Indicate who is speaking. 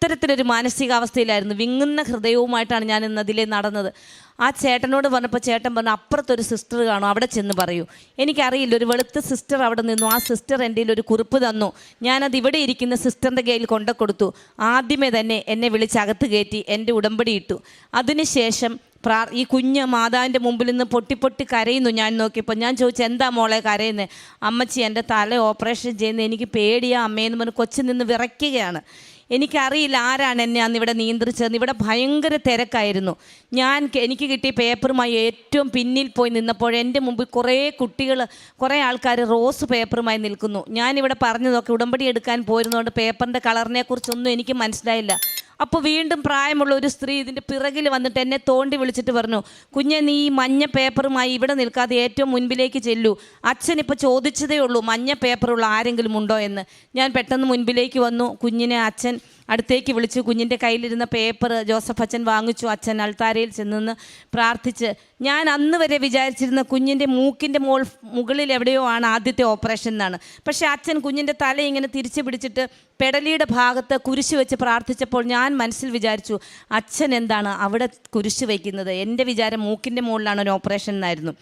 Speaker 1: അത്തരത്തിലൊരു മാനസികാവസ്ഥയിലായിരുന്നു. വിങ്ങുന്ന ഹൃദയവുമായിട്ടാണ് ഞാൻ ഇന്ന് അതിലേ നടന്നത്. ആ ചേട്ടനോട് പറഞ്ഞപ്പോൾ ചേട്ടൻ പറഞ്ഞു, അപ്പുറത്തൊരു സിസ്റ്റർ കാണും, അവിടെ ചെന്ന് പറയൂ. എനിക്കറിയില്ല, ഒരു വെളുത്ത സിസ്റ്റർ അവിടെ നിന്നു. ആ സിസ്റ്റർ എൻ്റെ കയ്യിൽ ഒരു കുറിപ്പ് തന്നു. ഞാനത് ഇവിടെ ഇരിക്കുന്ന സിസ്റ്ററിൻ്റെ കയ്യിൽ കൊണ്ടു കൊടുത്തു. ആദ്യമേ തന്നെ എന്നെ വിളിച്ച് അകത്ത് കയറ്റി എൻ്റെ ഉടമ്പടി ഇട്ടു. അതിനുശേഷം ഈ കുഞ്ഞ് മാതാവിൻ്റെ മുമ്പിൽ നിന്ന് പൊട്ടി പൊട്ടി കരയുന്നു. ഞാൻ നോക്കിയപ്പോൾ ഞാൻ ചോദിച്ചു, എന്താ മോളെ കരയുന്നത്? അമ്മച്ചി, എൻ്റെ തല ഓപ്പറേഷൻ ചെയ്യുന്നത് എനിക്ക് പേടിയാ അമ്മയെന്ന് പറഞ്ഞ് കൊച്ചു നിന്ന് വിറയ്ക്കുകയാണ്. എനിക്കറിയില്ല ആരാണ് എന്നെ അന്ന് ഇവിടെ നിയന്ത്രിച്ചതെന്ന്. ഇവിടെ ഭയങ്കര തിരക്കായിരുന്നു. എനിക്ക് കിട്ടിയ പേപ്പറുമായി ഏറ്റവും പിന്നിൽ പോയി നിന്നപ്പോൾ എൻ്റെ മുമ്പിൽ കുറേ ആൾക്കാർ റോസ് പേപ്പറുമായി നിൽക്കുന്നു. ഞാനിവിടെ പറഞ്ഞതൊക്കെ ഉടമ്പടി എടുക്കാൻ പോയിരുന്നതുകൊണ്ട് പേപ്പറിൻ്റെ കളറിനെ കുറിച്ചൊന്നും എനിക്ക് മനസ്സിലായില്ല. അപ്പോൾ വീണ്ടും പ്രായമുള്ള ഒരു സ്ത്രീ ഇതിൻ്റെ പിറകിൽ വന്നിട്ട് എന്നെ തോണ്ടി വിളിച്ചിട്ട് പറഞ്ഞു, കുഞ്ഞെ, നീ ഈ മഞ്ഞ പേപ്പറുമായി ഇവിടെ നിൽക്കാതെ ഏറ്റവും മുൻപിലേക്ക് ചെല്ലൂ. അച്ഛനിപ്പോൾ ചോദിച്ചതേ ഉള്ളൂ മഞ്ഞ പേപ്പറുള്ള ആരെങ്കിലും ഉണ്ടോ എന്ന്. ഞാൻ പെട്ടെന്ന് മുൻപിലേക്ക് വന്നു. കുഞ്ഞിനെ അച്ഛൻ അടുത്തേക്ക് വിളിച്ചു. കുഞ്ഞിൻ്റെ കയ്യിലിരുന്ന പേപ്പർ ജോസഫ് അച്ഛൻ വാങ്ങിച്ചു. അച്ഛൻ അൾത്താരയിൽ ചെന്ന് പ്രാർത്ഥിച്ച്. ഞാൻ അന്ന് വരെ വിചാരിച്ചിരുന്ന കുഞ്ഞിൻ്റെ മൂക്കിൻ്റെ മുകളിൽ എവിടെയോ ആണ് ആദ്യത്തെ ഓപ്പറേഷൻ എന്നാണ്. പക്ഷേ അച്ഛൻ കുഞ്ഞിൻ്റെ തല ഇങ്ങനെ തിരിച്ചു പിടിച്ചിട്ട് പെടലിയുടെ ഭാഗത്ത് കുരിശ് വെച്ച് പ്രാർത്ഥിച്ചപ്പോൾ ഞാൻ മനസ്സിൽ വിചാരിച്ചു, അച്ഛൻ എന്താണ് അവിടെ കുരിശ് വയ്ക്കുന്നത്? എൻ്റെ വിചാരം മൂക്കിൻ്റെ മുകളിലാണ് ഒരു ഓപ്പറേഷൻ എന്നായിരുന്നു.